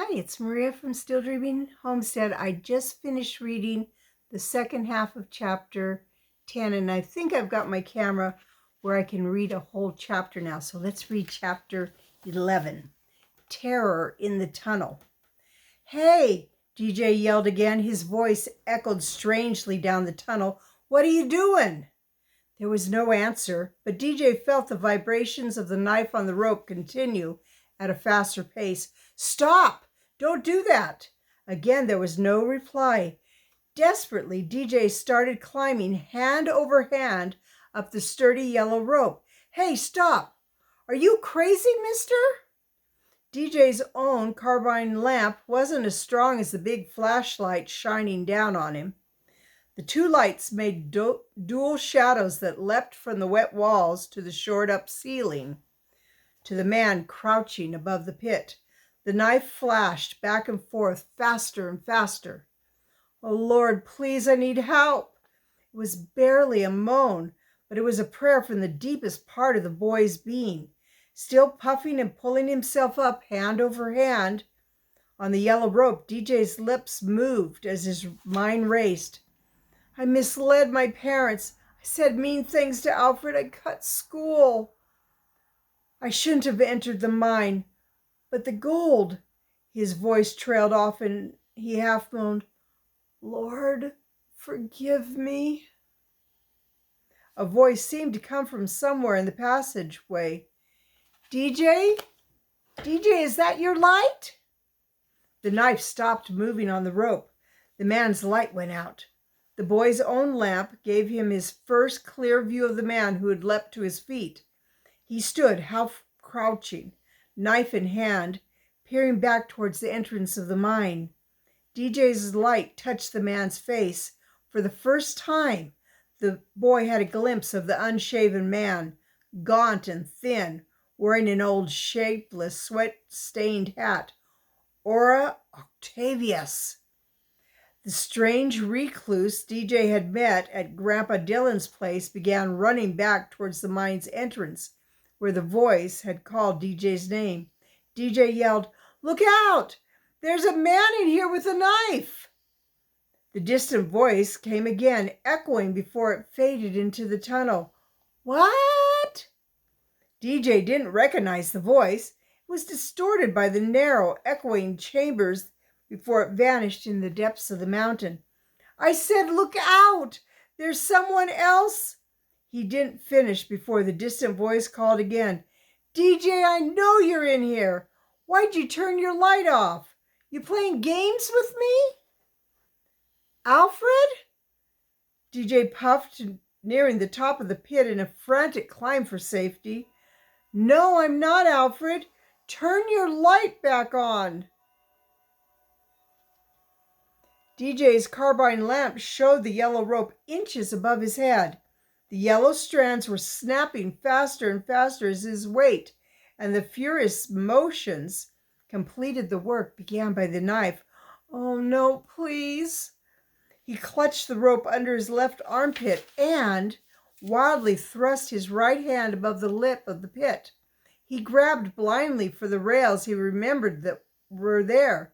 Hi, it's Maria from Still Dreaming Homestead. I just finished reading the second half of chapter 10, and I think I've got my camera where I can read a whole chapter now. So let's read chapter 11, Terror in the Tunnel. Hey, DJ yelled again. His voice echoed strangely down the tunnel. What are you doing? There was no answer, but DJ felt the vibrations of the knife on the rope continue at a faster pace. Stop! Don't do that! Again, there was no reply. Desperately, DJ started climbing hand over hand up the sturdy yellow rope. Hey, stop! Are you crazy, mister? DJ's own carbine lamp wasn't as strong as the big flashlight shining down on him. The two lights made dual shadows that leapt from the wet walls to the shored-up ceiling, to the man crouching above the pit. The knife flashed back and forth, faster and faster. Oh, Lord, please, I need help. It was barely a moan, but it was a prayer from the deepest part of the boy's being. Still puffing and pulling himself up hand over hand on the yellow rope, DJ's lips moved as his mind raced. I misled my parents. I said mean things to Alfred. I cut school. I shouldn't have entered the mine. But the gold. His voice trailed off and he half moaned, Lord, forgive me. A voice seemed to come from somewhere in the passageway. DJ? DJ, is that your light? The knife stopped moving on the rope. The man's light went out. The boy's own lamp gave him his first clear view of the man who had leapt to his feet. He stood half crouching, knife in hand, peering back towards the entrance of the mine. DJ's light touched the man's face. For the first time, the boy had a glimpse of the unshaven man, gaunt and thin, wearing an old shapeless, sweat-stained hat. Ora Octavius. The strange recluse DJ had met at Grandpa Dylan's place began running back towards the mine's entrance, where the voice had called DJ's name. DJ yelled, Look out! There's a man in here with a knife! The distant voice came again, echoing before it faded into the tunnel. What? DJ didn't recognize the voice. It was distorted by the narrow, echoing chambers before it vanished in the depths of the mountain. I said, look out! There's someone else! He didn't finish before the distant voice called again. DJ, I know you're in here. Why'd you turn your light off? You playing games with me? Alfred? DJ puffed, nearing the top of the pit in a frantic climb for safety. No, I'm not, Alfred. Turn your light back on. DJ's carbine lamp showed the yellow rope inches above his head. The yellow strands were snapping faster and faster as his weight and the furious motions completed the work began by the knife. Oh, no, please. He clutched the rope under his left armpit and wildly thrust his right hand above the lip of the pit. He grabbed blindly for the rails he remembered that were there.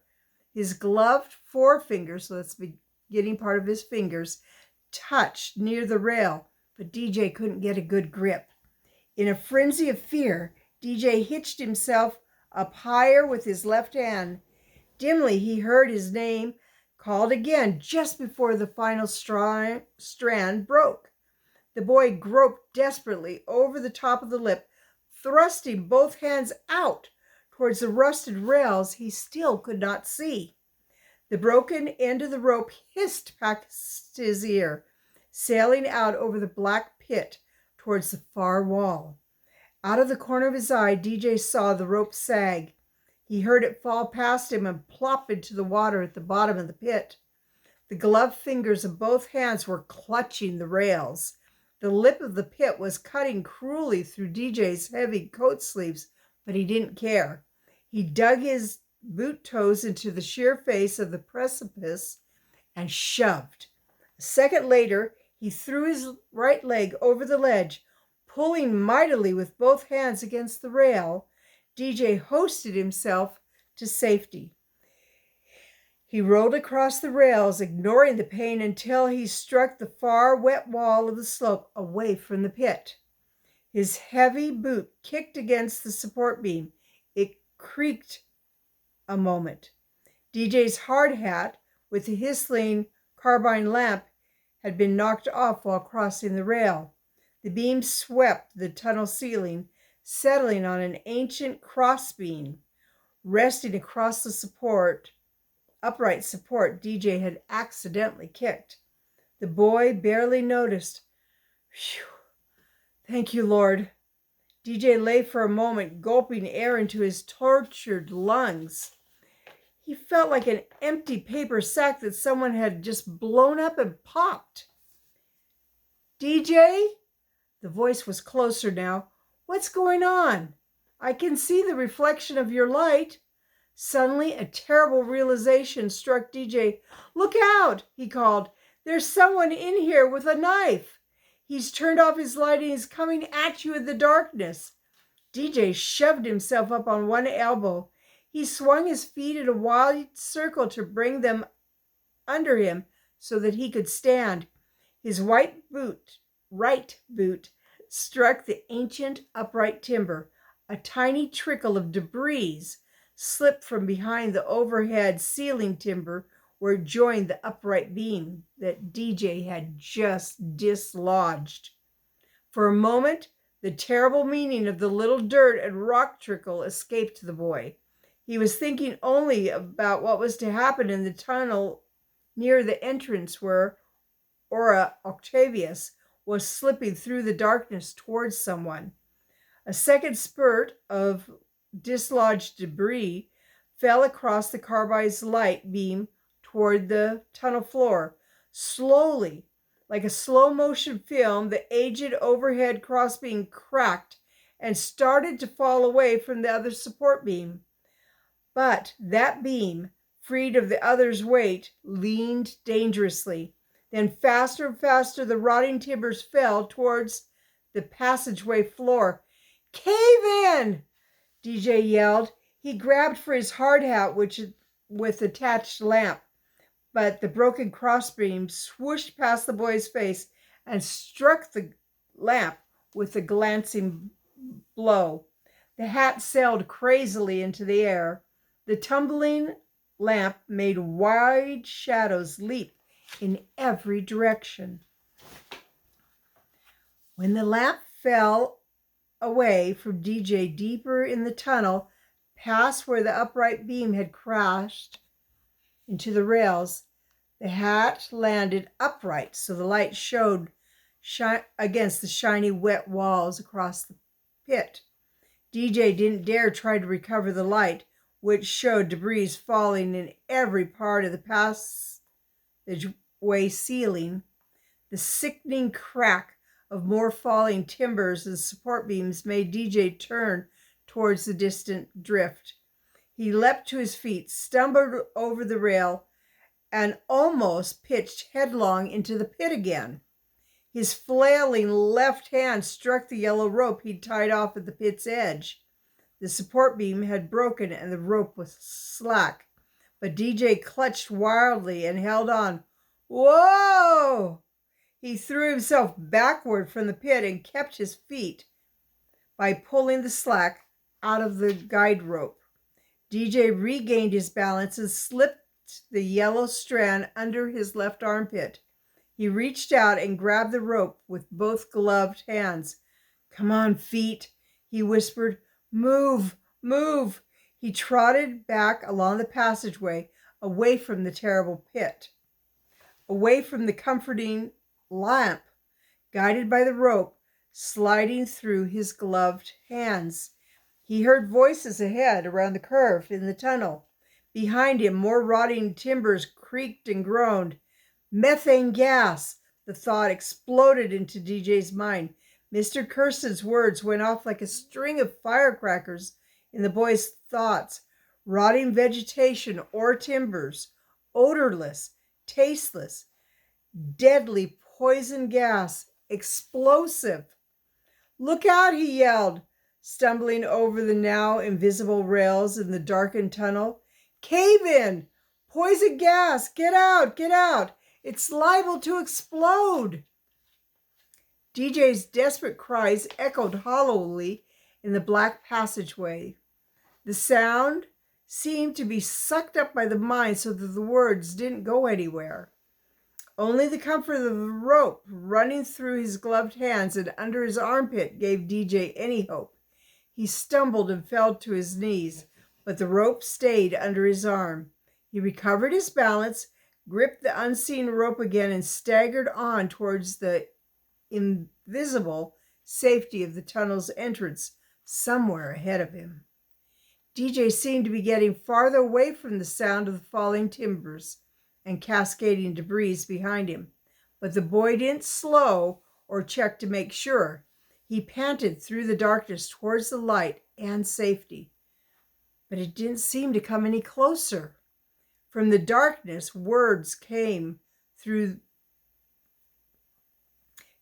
His gloved forefingers, so that's the beginning part of his fingers, touched near the rail, but DJ couldn't get a good grip. In a frenzy of fear, DJ hitched himself up higher with his left hand. Dimly, he heard his name called again just before the final strand broke. The boy groped desperately over the top of the lip, thrusting both hands out towards the rusted rails he still could not see. The broken end of the rope hissed past his ear, sailing out over the black pit towards the far wall. Out of the corner of his eye, DJ saw the rope sag. He heard it fall past him and plop into the water at the bottom of the pit. The gloved fingers of both hands were clutching the rails. The lip of the pit was cutting cruelly through DJ's heavy coat sleeves, but he didn't care. He dug his boot toes into the sheer face of the precipice and shoved. A second later, he threw his right leg over the ledge. Pulling mightily with both hands against the rail, DJ hoisted himself to safety. He rolled across the rails, ignoring the pain, until he struck the far wet wall of the slope away from the pit. His heavy boot kicked against the support beam. It creaked a moment. DJ's hard hat with the Histling carbine lamp had been knocked off while crossing the rail. The beam swept the tunnel ceiling, settling on an ancient crossbeam resting across the upright support DJ had accidentally kicked. The boy barely noticed. Phew! Thank you, Lord. DJ lay for a moment, gulping air into his tortured lungs. He felt like an empty paper sack that someone had just blown up and popped. DJ? The voice was closer now. What's going on? I can see the reflection of your light. Suddenly, a terrible realization struck DJ. Look out, he called. There's someone in here with a knife. He's turned off his light and he's coming at you in the darkness. DJ shoved himself up on one elbow. He swung his feet in a wide circle to bring them under him so that he could stand. His right boot struck the ancient upright timber. A tiny trickle of debris slipped from behind the overhead ceiling timber where it joined the upright beam that DJ had just dislodged. For a moment, the terrible meaning of the little dirt and rock trickle escaped the boy. He was thinking only about what was to happen in the tunnel near the entrance where Aura Octavius was slipping through the darkness towards someone. A second spurt of dislodged debris fell across the carbine's light beam toward the tunnel floor. Slowly, like a slow-motion film, the aged overhead crossbeam cracked and started to fall away from the other support beam. But that beam, freed of the other's weight, leaned dangerously. Then faster and faster the rotting timbers fell towards the passageway floor. Cave in! DJ yelled. He grabbed for his hard hat, with attached lamp, but the broken crossbeam swooshed past the boy's face and struck the lamp with a glancing blow. The hat sailed crazily into the air. The tumbling lamp made wide shadows leap in every direction. When the lamp fell away from DJ deeper in the tunnel, past where the upright beam had crashed into the rails, the hat landed upright so the light showed against the shiny wet walls across the pit. DJ didn't dare try to recover the light, which showed debris falling in every part of the passageway ceiling. The sickening crack of more falling timbers and support beams made DJ turn towards the distant drift. He leapt to his feet, stumbled over the rail, and almost pitched headlong into the pit again. His flailing left hand struck the yellow rope he'd tied off at the pit's edge. The support beam had broken and the rope was slack, but DJ clutched wildly and held on. Whoa! He threw himself backward from the pit and kept his feet by pulling the slack out of the guide rope. DJ regained his balance and slipped the yellow strand under his left armpit. He reached out and grabbed the rope with both gloved hands. Come on, feet, he whispered. Move, move. He trotted back along the passageway, away from the terrible pit, away from the comforting lamp, guided by the rope sliding through his gloved hands. He heard voices ahead around the curve in the tunnel. Behind him, more rotting timbers creaked and groaned. Methane gas! The thought exploded into DJ's mind. Mr. Kirsten's words went off like a string of firecrackers in the boy's thoughts. Rotting vegetation or timbers, odorless, tasteless, deadly poison gas, explosive. Look out, he yelled, stumbling over the now invisible rails in the darkened tunnel. Cave in! Poison gas! Get out! Get out! It's liable to explode! DJ's desperate cries echoed hollowly in the black passageway. The sound seemed to be sucked up by the mine so that the words didn't go anywhere. Only the comfort of the rope running through his gloved hands and under his armpit gave DJ any hope. He stumbled and fell to his knees, but the rope stayed under his arm. He recovered his balance, gripped the unseen rope again, and staggered on towards the invisible safety of the tunnel's entrance somewhere ahead of him. DJ seemed to be getting farther away from the sound of the falling timbers and cascading debris behind him. But the boy didn't slow or check to make sure. He panted through the darkness towards the light and safety. But it didn't seem to come any closer. From the darkness, words came through.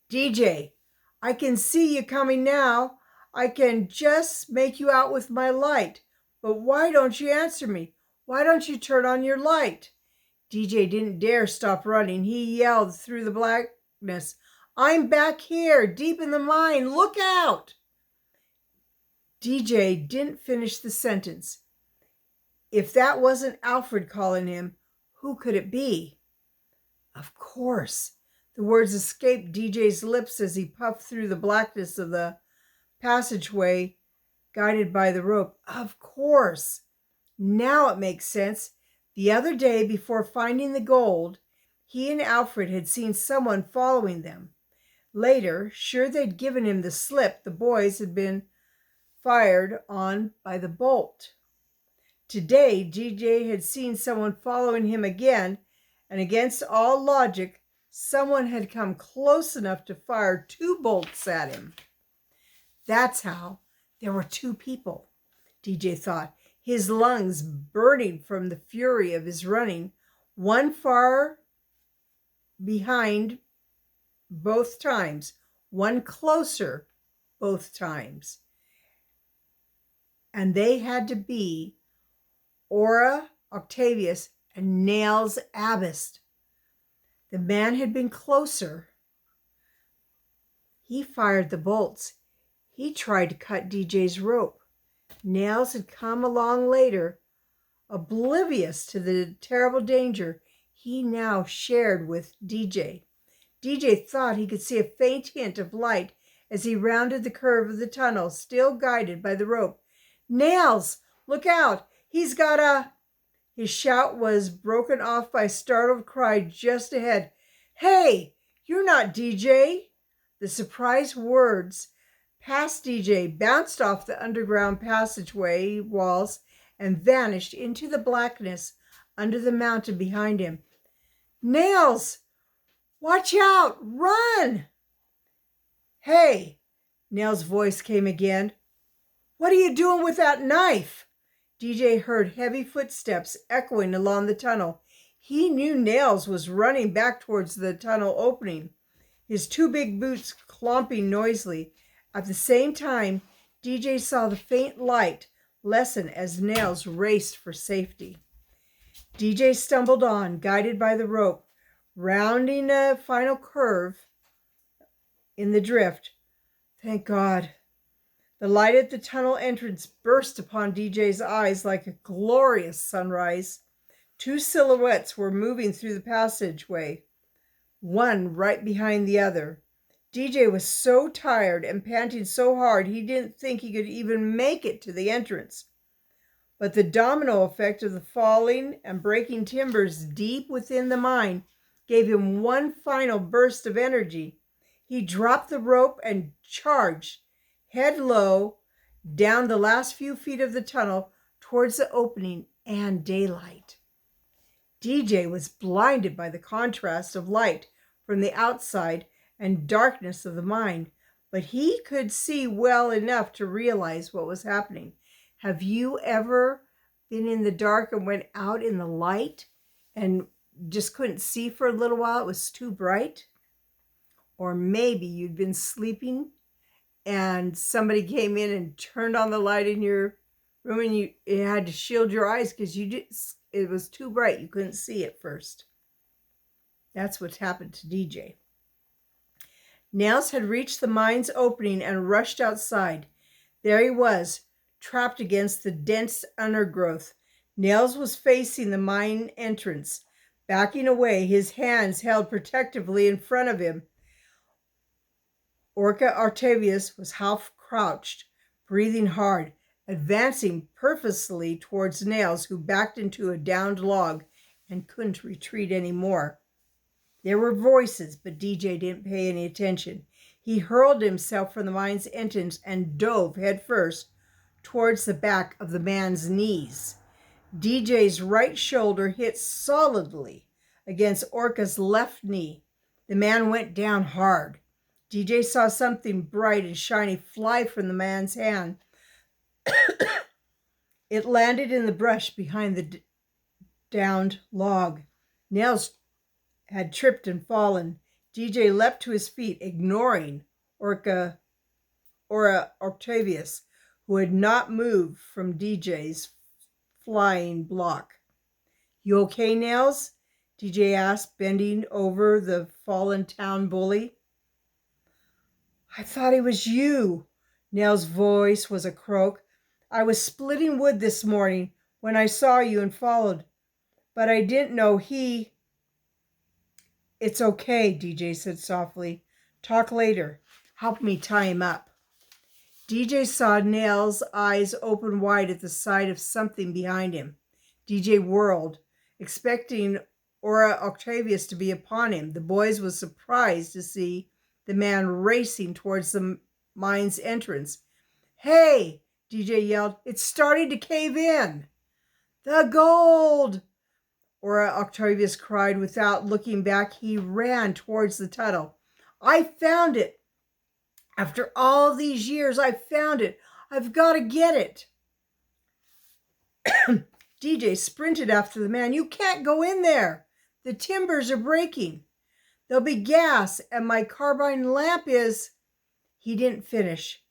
DJ, I can see you coming now. I can just make you out with my light. But why don't you answer me? Why don't you turn on your light? DJ didn't dare stop running. He yelled through the blackness, I'm back here, deep in the mine. Look out! DJ didn't finish the sentence. If that wasn't Alfred calling him, who could it be? Of course. The words escaped DJ's lips as he puffed through the blackness of the passageway, guided by the rope. Of course. Now it makes sense. The other day, before finding the gold, he and Alfred had seen someone following them. Later, sure they'd given him the slip, the boys had been fired on by the bolt. Today, DJ had seen someone following him again, and against all logic, someone had come close enough to fire 2 bolts at him. That's how there were 2 people, DJ thought, his lungs burning from the fury of his running, one far behind both times, one closer both times. And they had to be Aura Octavius and Nails Abbast. The man had been closer. He fired the bolts. He tried to cut DJ's rope. Nails had come along later, oblivious to the terrible danger he now shared with DJ. DJ thought he could see a faint hint of light as he rounded the curve of the tunnel, still guided by the rope. Nails, look out! He's got a... His shout was broken off by a startled cry just ahead. Hey, you're not DJ! The surprised words past DJ, bounced off the underground passageway walls, and vanished into the blackness under the mountain behind him. Nails! Watch out! Run! Hey! Nails' voice came again. What are you doing with that knife? DJ heard heavy footsteps echoing along the tunnel. He knew Nails was running back towards the tunnel opening, his 2 big boots clomping noisily. At the same time, DJ saw the faint light lessen as Nails raced for safety. DJ stumbled on, guided by the rope, rounding a final curve in the drift. Thank God. The light at the tunnel entrance burst upon DJ's eyes like a glorious sunrise. 2 silhouettes were moving through the passageway, one right behind the other. DJ was so tired and panting so hard he didn't think he could even make it to the entrance. But the domino effect of the falling and breaking timbers deep within the mine gave him one final burst of energy. He dropped the rope and charged, head low, down the last few feet of the tunnel towards the opening and daylight. DJ was blinded by the contrast of light from the outside and darkness of the mine, but he could see well enough to realize what was happening. Have you ever been in the dark and went out in the light and just couldn't see for a little while? It was too bright. Or maybe you'd been sleeping and somebody came in and turned on the light in your room and you had to shield your eyes because you it was too bright. You couldn't see at first. That's what happened to DJ. Nails had reached the mine's opening and rushed outside. There he was, trapped against the dense undergrowth. Nails was facing the mine entrance, backing away, his hands held protectively in front of him. Orca Octavius was half crouched, breathing hard, advancing purposefully towards Nails, who backed into a downed log and couldn't retreat anymore. There were voices, but DJ didn't pay any attention. He hurled himself from the mine's entrance and dove headfirst towards the back of the man's knees. DJ's right shoulder hit solidly against Orca's left knee. The man went down hard. DJ saw something bright and shiny fly from the man's hand. It landed in the brush behind the downed log. Nails had tripped and fallen. DJ leapt to his feet, ignoring Orca Octavius, who had not moved from DJ's flying block. "You okay, Nails?" DJ asked, bending over the fallen town bully. "I thought it was you." Nails' voice was a croak. "I was splitting wood this morning when I saw you and followed, but I didn't know he..." "It's okay," DJ said softly. "Talk later. Help me tie him up." DJ saw Nails' eyes open wide at the sight of something behind him. DJ whirled, expecting Orca Octavius to be upon him. The boys was surprised to see the man racing towards the mine's entrance. "Hey!" DJ yelled. "It's starting to cave in." "The gold!" Orca Octavius cried without looking back. He ran towards the tunnel. "I found it! After all these years, I found it! I've got to get it!" DJ sprinted after the man. "You can't go in there! The timbers are breaking. There'll be gas, and my carbine lamp is..." He didn't finish.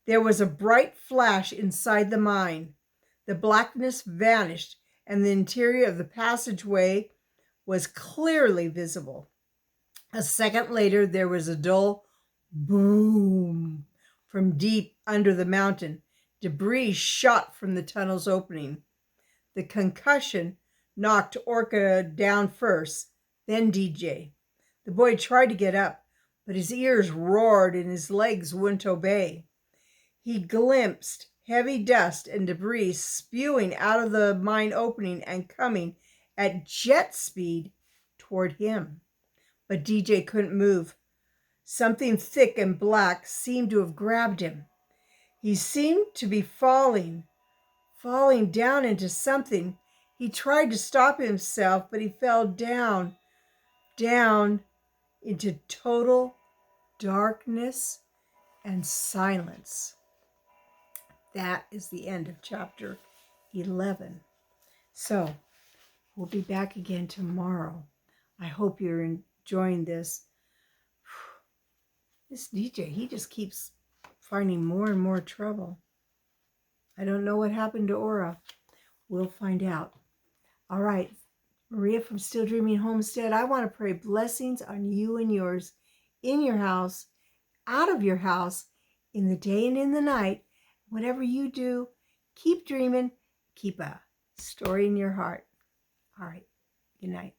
There was a bright flash inside the mine. The blackness vanished, and the interior of the passageway was clearly visible. A second later, there was a dull boom from deep under the mountain. Debris shot from the tunnel's opening. The concussion knocked Orca down first, then DJ. The boy tried to get up, but his ears roared and his legs wouldn't obey. He glimpsed heavy dust and debris spewing out of the mine opening and coming at jet speed toward him. But DJ couldn't move. Something thick and black seemed to have grabbed him. He seemed to be falling down into something. He tried to stop himself, but he fell down into total darkness and silence. That is the end of chapter 11. So, we'll be back again tomorrow. I hope you're enjoying this. This DJ, he just keeps finding more and more trouble. I don't know what happened to Aura. We'll find out. All right, Maria from Still Dreaming Homestead, I want to pray blessings on you and yours, in your house, out of your house, in the day and in the night. Whatever you do, keep dreaming, keep a story in your heart. All right, good night.